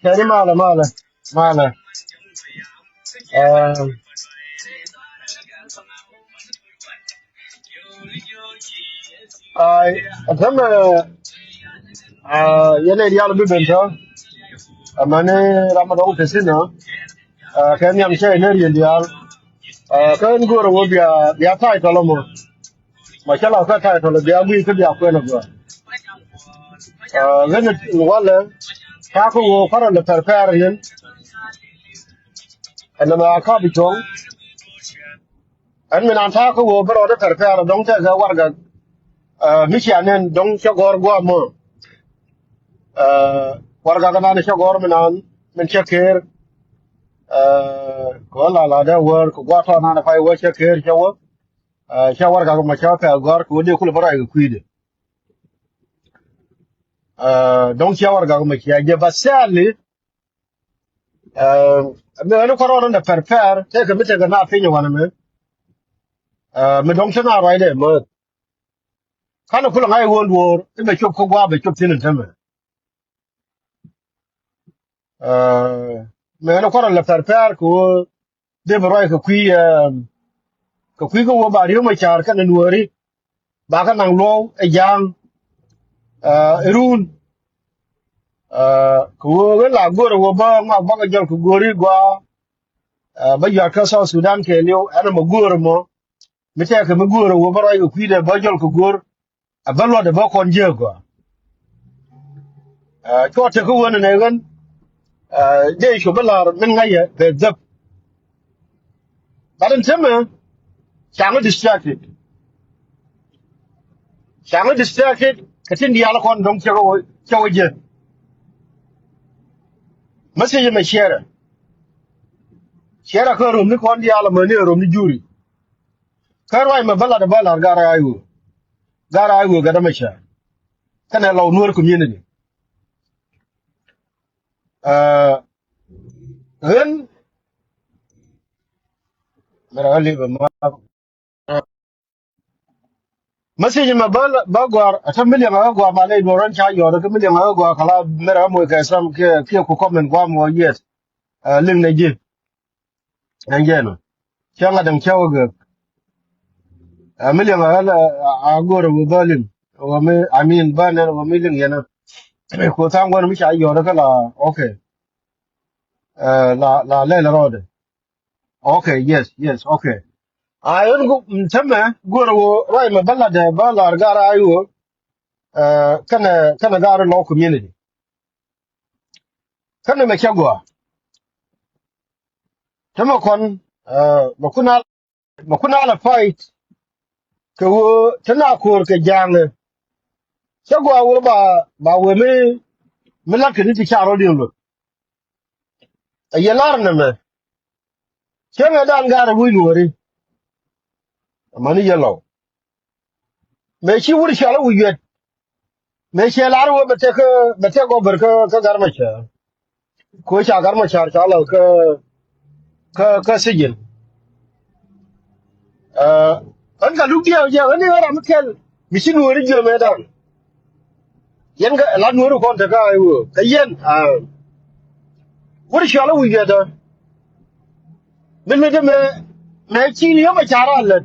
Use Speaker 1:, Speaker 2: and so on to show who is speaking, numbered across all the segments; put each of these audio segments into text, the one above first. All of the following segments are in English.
Speaker 1: Tani mala. Uh, Atam yana yalo bi bento. Amane Ramadan tesina. Kan yam che ne yal. Kan goro wo biya tai tolomo. Machala ka tai tolo biya gui ke biya ko na go. Gane wala ka ko wo fara le perper yin. Ana ma ka bi tong. An min an ta ko wo bro de perper dong te ga warga. Mishanen dong chagor go mo. Warga kana ne chagor minan min chakir ko la da wor ko gwa to na fa wo chakir chawo chawar ga ma chawa pa gor ko de kul bara ga kuide donc chawar ga ma kiya je basali me no korona da perfer te ga mite ga na finya wana me donc na roi de mo kana kula ngai world war be chop ko gwa be chop tin teme me no korona la perfer ko de bara ga kui ko wo ba ri ma char kana nuori ba ka nang lo e yang run ko we la go ro ba ma ba ga jal ko gori gwa ba ya ka sa Sudan ke liu ana ma go ro mo mi te ka ma go ro wo ba ro ku de ba jal ko gor a ba lo de ba kon je gwa to te ko wona ne gan de sho ba la min ga ye be zap ba den teme chang distracted ka tin dia la kon dong che ko je ma se ye me share ko ro mi kon dia la ma ne ro mi juri karwai ma bala da bala gara ayu ga da masha kana law nuwar community ren mara ali ba ma message ma bala ba gwar atan miliyan ga gwar ma lai doran cha yo da miliyan ga gwar kala mera mo ka sam ke ku comment gwa mo yes link na ji an geno kyanga dan kyawa ga miliyan ga a goro bo balin wa me amin ba na wa miliyan yana ko tan gwar mi cha yo da kala okay la road. Okay, yes, okay. Ayon go tama goro right ma balla de balla gara ayo kana gara law community. Kana me kyagwa. Tama kon makuna la fight ko tana ko ke jang. Kyagwa wo ba we me la kini ti charo di lo. Yelar na me. Kyanga dan gara wi nuori. Mani yellow. Me shi wuri shala wi yet. Me shi lar wo bete ko ber ka garma cha. Ko cha garma cha chala ka sijil an ga duk dia ja ne wara mutel mishin wori jo me dan yen ga la nuru kon ta ga ayo kayen wori shala wi ga da me de me chi ni ma chara la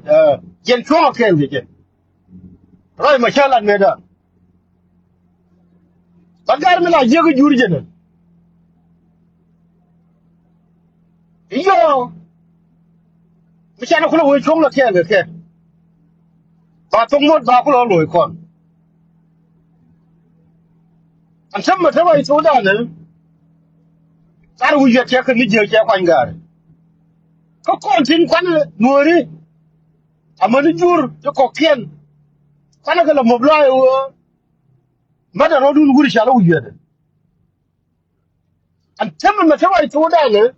Speaker 1: yen cho ken ge rai ma chala me da bagar me la je ga juri je ne iyo mi chana kula wo chong la ke ba tong mo ba kula loy kon an tamma ta bai so da nan tsar wuya ce kan nije ke kwan gare ko kon tin kwan nuori amani jur to ko ken kana kala mobla yo mada rodun guri shala wuya da an tamma ta bai so da nan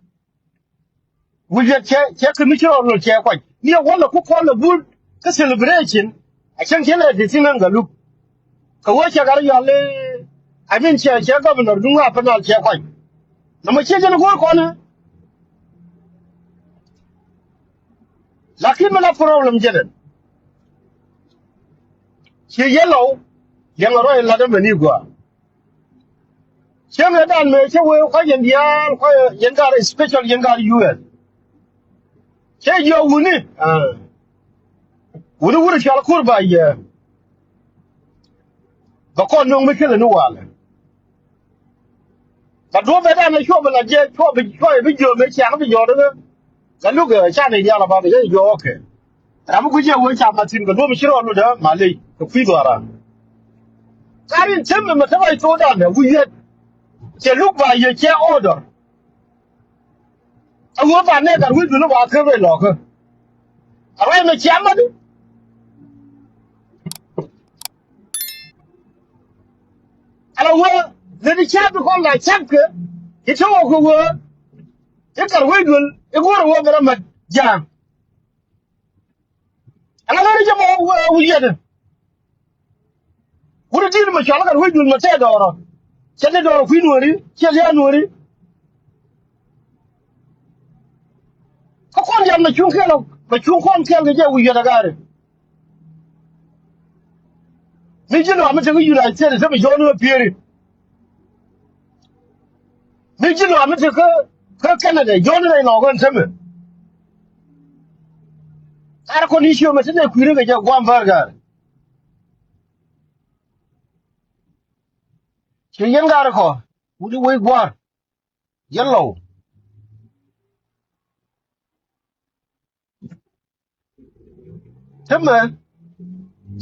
Speaker 1: wuya ce kan nije ro ce kwan ni wala ku ko la bul ka celebration a can kela da tinan galu ka wace gar yalle amin ce governor dun wa fanal ce kwan na mace jana gor ko na lakin mala problem jana ce yellow yang roi la da mani gwa ce me dan me ce we ko yan dia ko yan gar special yan gar UN ce yo wuni wuri shal kurba ye ba ko non me kele no wala ba do be dan sho ba la je bi jo me cha bi jo da ga lu ga cha ne dia la ba be yo okay ra mu ku je wo cha ma tin ga do mi shiro lu da ma le ko fi do ara karin tem me ta bai to da me wu ye ce lu ba ye che order a wo ba ne ga wu du no ba ke be lo ko ara me cha ma du ala wo le ni cha bi ko la cha ke ki to ko wo e kar wu du e go wo ga ma jam ala ga je mo wu ye de wu di ma cha ga wu du ma te do ro che ne do ro ku nuori che le nuori ko kon jam na chung ke lo ma chung kon ke ga je wu ye da ga re mi ji no ma te yu la che de se ma jo no pieri mi ji no ma te ka Canada jo no no ko se me ar ko ni shio ma te ku re ga je gwam bar ga che yen ga ko wu di we gwar yellow temme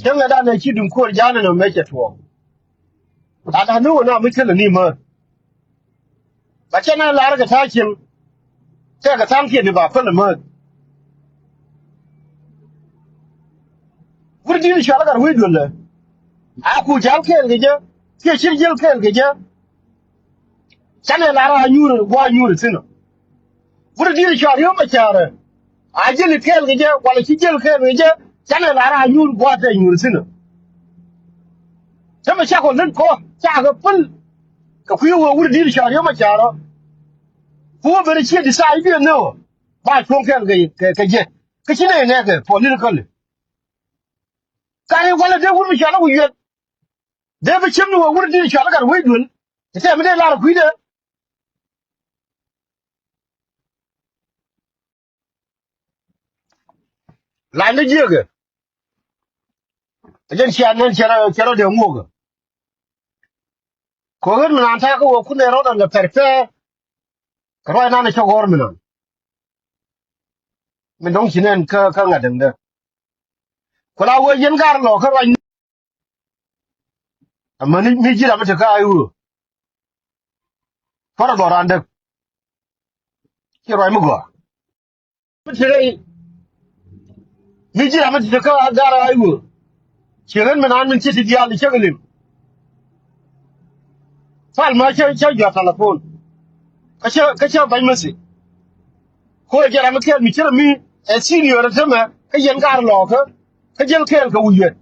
Speaker 1: chen ga da na chi dun ko jana no me che to da nu na mi kele ni ma ba che na la ga ta chin sai ka san ke ni ba fa ma gurdi ni shala gar wi dole a ku jal ke ke shir jil ke chane la ra nyuru wa nyuru sino gurdi ni shala yo ma chare a jil ke wala chi jil ke chane la ra nyuru wa ta nyuru sino sama cha ko nan ko cha ga ful ka ku yo gurdi ni shala yo ma chare ku ba da ce decide bi no ba chon ke ka je ka chi ne ne ke political kare wala de wurmi shala wu yet de be chimni wo wurdi shala gar wi dul te me de la ku de la ne jege jen sia nan chara de ngoga ko gen man ta ko ku ne ro da perfe ko na ne chogor min dong chinen ka ngaden de ko la wo yen gar lo ka ro amma ni mi jira mata ka ayu fara do rande ki ro mu go mi jira mata ka gar ayu chiren men an min ci dia li chegelim fal ma che jo telefon ka che ban masi ko jara ma kel mi chira mi e senior sama ka yen gar lo ka jel kel ka wuyen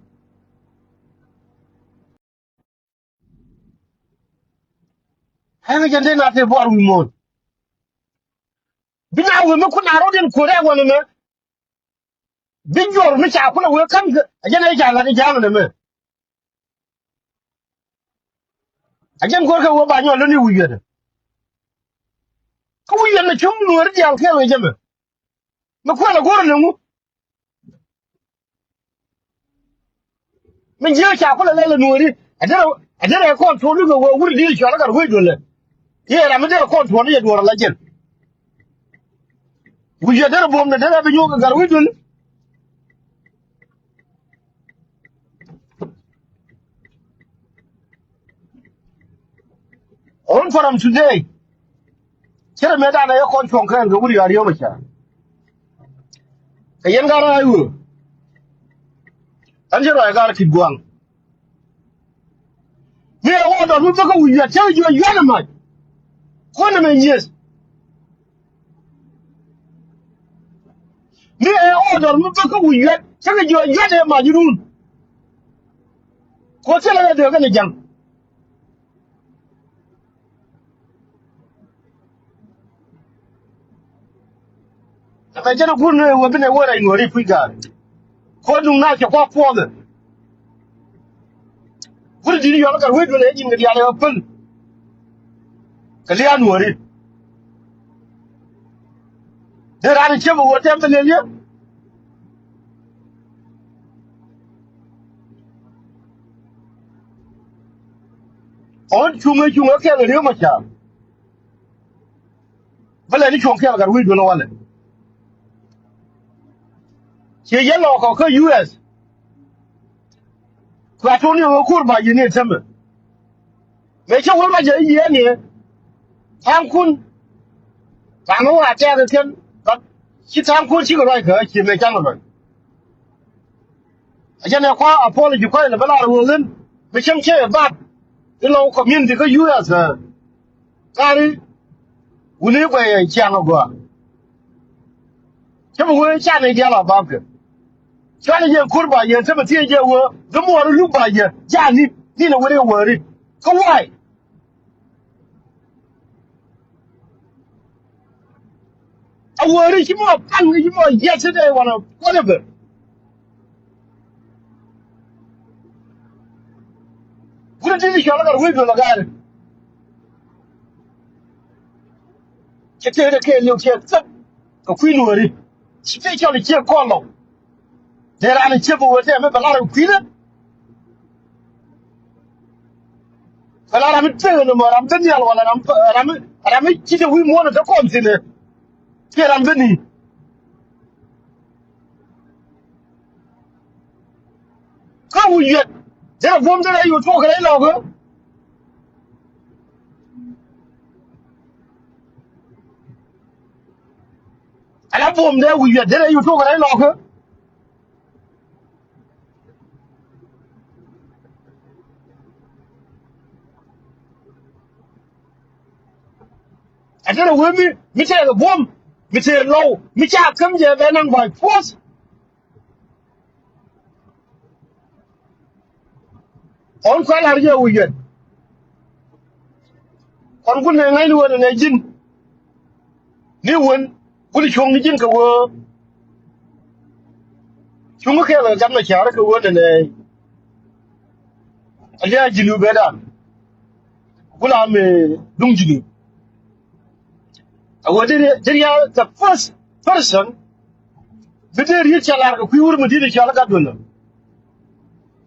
Speaker 1: ha ga jende na te bor wi mon bina wi ma kuna ro den ko re wona me bin jor mi cha kula we kam ajana ja la ja na me ajan ko ka wo ba nyo lo ni wuyen ko wuyen na chum no ri al kel we jame ma ko la gor na mu min je cha kula le le no ri adara ko to lu go wuri di shala gar wi dole ye ra mi de ko to ni do la jen wu je dara bom na dara bi nyo gar wi dole on from today chere me da na yo kon chon kan go wuri ariyo macha ka yen gara ayu an jero gara ki guang me o do mu baka wuya tell you na ma ko na me yes me o do mu baka wuya tell you na ma jirun ko tele da de ga ne jang ta jena gun ne wo bine wo ra ngori figa ko dum na ke ko po de wuri diri yo ga we do le jin ga ya le pun ka le an wori de ra ni che mo wo tem le le on chunga ke le ma cha bale ni chon ke ga we do no wala che yello ko ko US kwa to ni wo kur ba yin ne tem me che wo ma je yi ne tang kun ta no wa che ga ken ba chi tang kun chi ko rai ka chi me chang ro a je ne kwa apology ko le bala ro len me chem che ba the local community ko US kari wuni ko ye chang go che mo wo cha ne dia la ba ke cha ne ye kur ba ye tem tie je wo do mo ru lu ba ye ja ni na wo re wo ri ko wai a wo ri chi mo pan chi mo yesterday one whatever wuri diri shala ga wi do la ga che te de ke lu che tsap ko kwi nu ri chi fe cha le che ko lo de ra ni che bo wo te me ba la ru kwi na ba la ra mi te no mo ram te ni al wala ram chi de wi mo na ko am sine ke ram be ni ka wu yet de ra bom de ra yu to ka le lo go ala bom de wu yet de ra yu to ka le lo go a de ra wi mi te ga bom mi te lo mi cha kam je be nang by force on ko la je wu yet kon kun ne ngai ni wona ne jin ni won kuli chong ni jin ka wo chung ke la jam na cha ka wo ne aliya jinu be da kula me dung jinu a wo de ya the first person bide ri cha la ka ku wur mu di cha la ka dun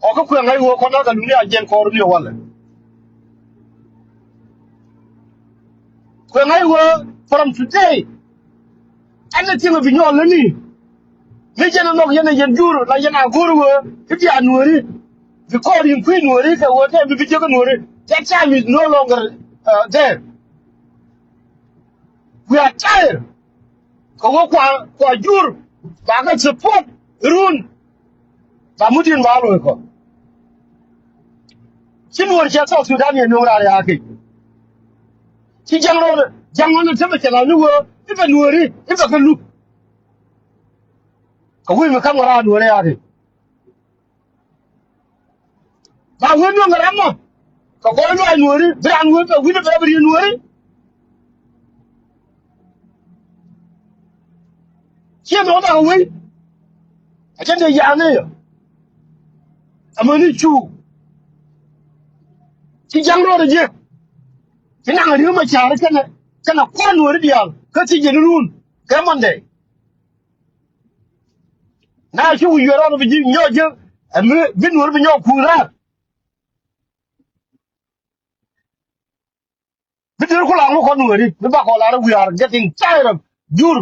Speaker 1: o ko ku ngai wo ko na ka lu ni a jen ko ru ni wala ku ngai wo from today anything of your leni me jena no yena yen juru la yena guru wo ti anuri because in queen wori ka wo te bi je ko nuri that time is no longer there we are tired ko wo kwa jur ba ka support run ba mudin ba lo ko chin wor cha so Sudan ye no ra ya ke chi jangro no te me cha la nu wo ibe nuri ibe ka lu ko wi me ka ngora nuri ya ke ba wo no ngara mo ko ko no nuri bran wo ba wi ba bri nuri chi no da wi a chen de ya ne amani chu chi jangro de je chi na ri ma cha kana ko nuri dia ka chi je run ka monde na shi wi yoro no bi nyo je ame bin nuri bi nyo ku ra bidir ko la ko nuri bi ba ko la we are getting tired of jur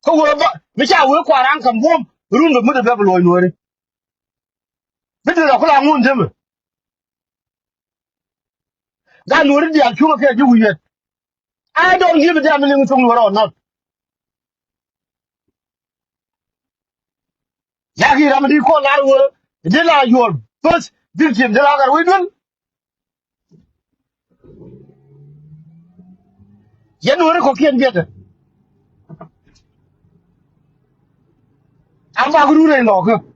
Speaker 1: ko wo ba mi cha wo kwa ran kan bom run do mu de be lo nuri bidir ko la ngun de ga Nuer dia chu ke ju yet. I don't give a damn anything Nuer or not. Yagi Ramadi ko la wo de la your first victim de la gar we dun. Ye Nuer ko kien get. Amba guru re lo ko.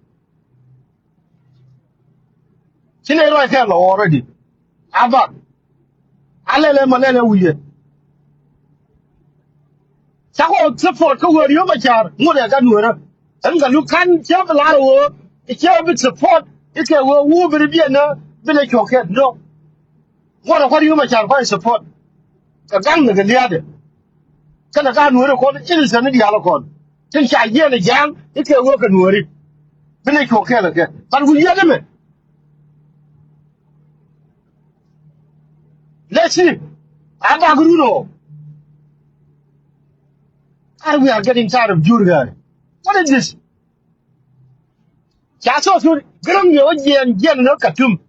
Speaker 1: Chine ro ke lo already. Aba alele manele wiye. Sako support ko wori yo machar ngode ga Nuer. Em ga lu kan che la wo che bit support ike wo wu bi bi na bi le choke no. What you machar ko support. Ka gang ne ga liade. Kana ga Nuer ko ni san ni ala ko. Tin cha ye ne jang ike wo ka Nuer. Bi le choke la ke. But we ye me. Let's see. Aba guru no. And we are getting tired of Jurga. What is this? Chaso sur gram yo jen no katum.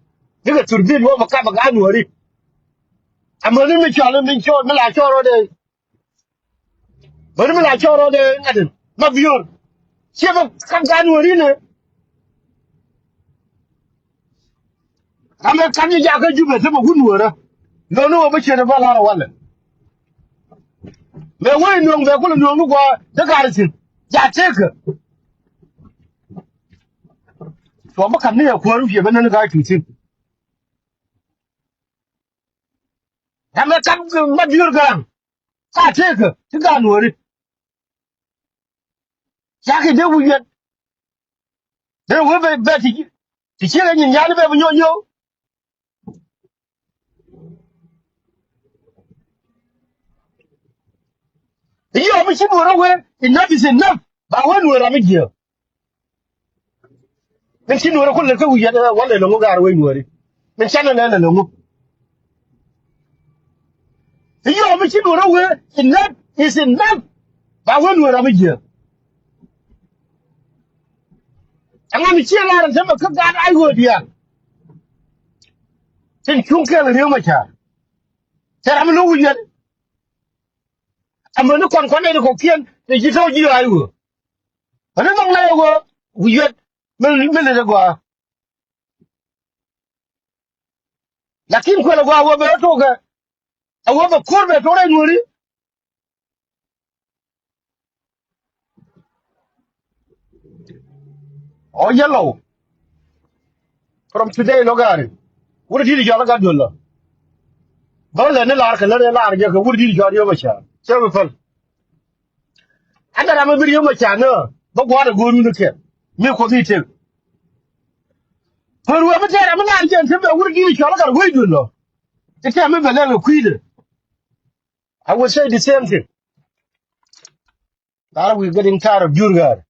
Speaker 1: Diga turbin wo maka baga Nuer. Amani me chala min cho me la cho ro de. Bari me la cho ro de ngadin. Ma biyor. Cheba kan ga Nuer ne. Ame kan ya ga jube se ma Nuer. No no ba che ba la wala. Me we no be ko no ko da garsin. Ya take. So ma kan ne ya ko rufe ban ne ga tutin. Ame kan ma biyor ga. Ka take. Ti ga Nuer. Ya ke de wuyen. De we be ti. Ti che ga nyin ya ne be nyo nyo. Yo mi chi Nuer we enough is enough. Ba we Nuer am je. Men chi Nuer ko le ka wuyen wala no ga we Nuer. Men chana na no. Yo mi chi Nuer we enough is enough. Ba we Nuer am je. Anga mi chi la ran sama ka ga ai go dia. Tin chung ke le ma cha. Tara mi no wuyen. Am no kon ne ko kien de ji to ji ai go. Ana no la go wuyen. Men le go. Lakin ko la go wo be to ga. Awo ba kur be to re Nuer. O yellow. From today no gari. What did you jala ga dolla? Ba le ne lar ka le lar je ko wur di jara yo ma cha. Se me fal. Ada ra me bi yo ma cha no. Ba gwa da gonu ne ke. Me ko bi te. Por wa ba ta ra me lar je se be wur di jala ga we dolla. It can me be le ku ide. I would say the same thing. Now we're getting tired of Jurgar.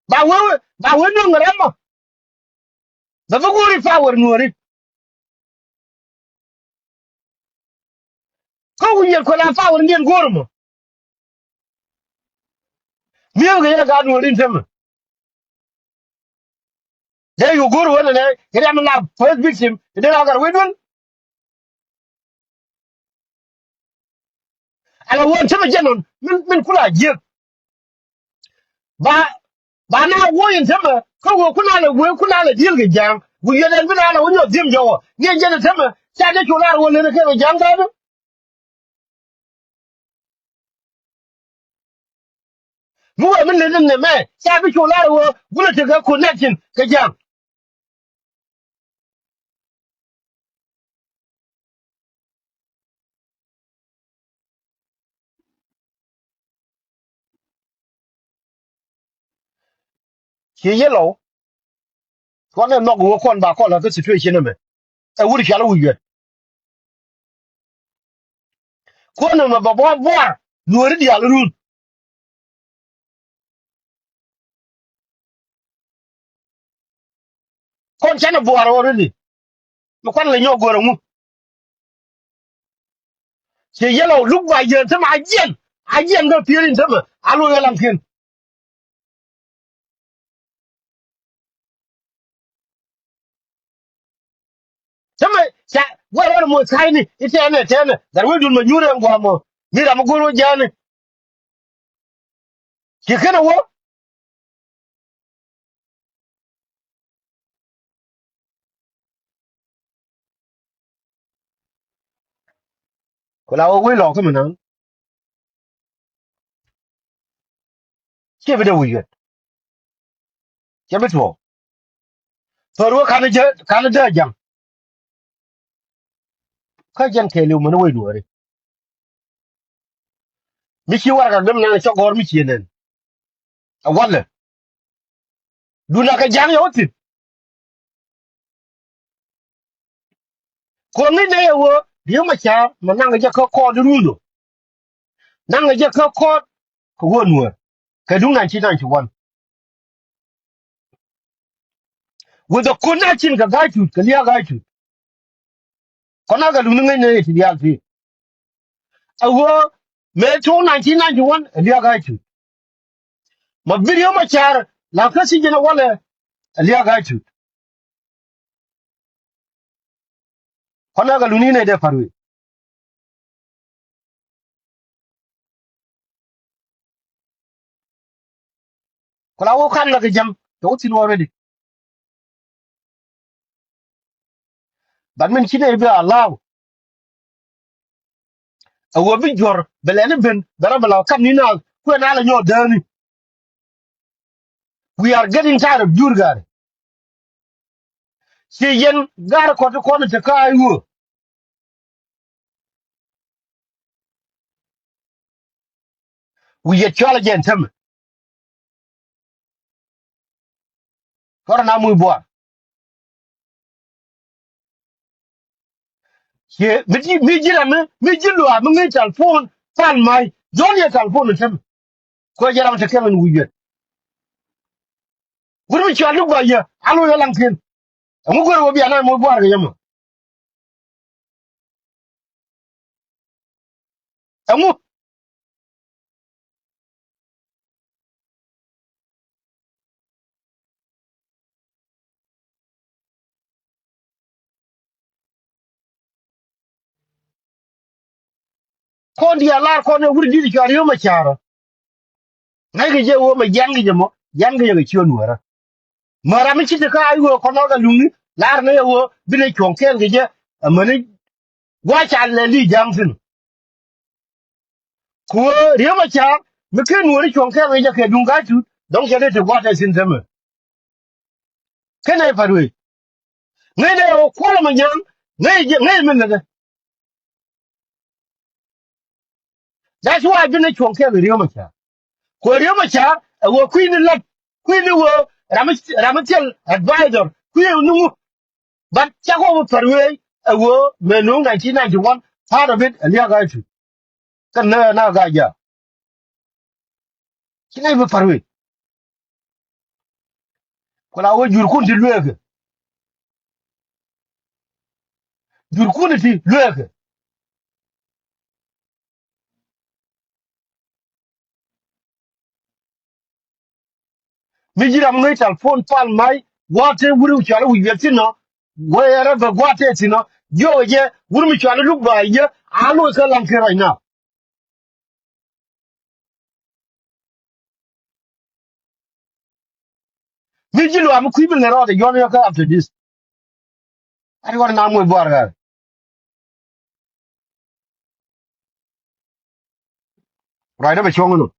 Speaker 1: Ba we no ngrama. Ba ba gori fa war nuori. Ko wu yer ko la fa war ngien gormo. Mi ga ya ga nuori tem. There you go one and get am la first victim. Then I got win one. And I want to general min kula je. Ba na wo yin tem. Ko wo kuna la deal ga jam. Wu yer den bina la wonyo dim jawo. Ni je na tem. Sa de kula wo le ke jam ga. Mu wa min le ne me. Sa bi kula wo gula te ga connection ga jam. Ki yellow. Ko na no go kon ba ko la the situation me. E wuri kala wu yet. Ko na ma ba bo nuori di ala run. Kon chana bo already. Mo kon le nyo go mu. Ki yellow look by yen tem ajen. Ajen go pirin tem. Alu ya lam kin. Chama cha wala mo kaini itene tene dar we dun manyure ngwamo mira muguru jani kikena wo kola wo we lo kuma nan chebe de wuye chebe to to ro kana da jam ka jan kelu mun we duore mi ci war ga gam na ci gor mi ci nen a wala duna ka jang yo tin ko ngi ne wo bi ma cha ma nanga ja ko du rulo nanga ja ko wo nuwa ka dun 1991 with the connection ka gachu ka liya gachu kona ga dun ngai ne ti ya fi a wo me to 1991 liya gachu ma video ma char la ka si jina wala liya gachu kona ga luni ne de farwe kola wo kan la ga jam to tin already but min kine be allah a wo bi jor belene ben dara bala kam ni na ko na la nyo dani we are getting tired of jurgar si yen gar ko to ko te kai wo we get challenge and tem ko na mu bo ye mi jira mi jilu a mi ngi telephone fan mai jon ye telephone tem ko jara ta kemen wuye guru mi chalu ba ye alo ya lankin mu goro bi ana mu bo ga yama amu ko ndi ala ko ne wuri di chari yo ma chara ngai ge je wo ma jangi je mo jangi ye chi onwara mara mi chi te kai wo ko no ga lungi lar ne wo bi ne chonken ge je amane gwa cha le li jang fin ko riyo ma cha mi ken wo ri chonken ge je ke dunga tu donc je ne te gwa ta sin teme ken ai parwe ngai ne wo ko ma nyang ngai min ne that's why bi ne chonken ge riyo ma cha ko riyo ma cha wo queen lat queen wo ramatel advisor queen nu but chako parwe wo menu 1991 part of it and ya ga tu kan na ga ja kinai be parwe ko la wo jur kun ti luege jur kun ti luege mi jira mo ngai telephone pal mai wate wuri chalo wi yeti no where the wate ti no yo je wuri mi chalo lu ba ye alo ka lan ke right now mi jilo am ku bi ngaro de yon yo ka after this ari war na mo bor ga right ba chongo no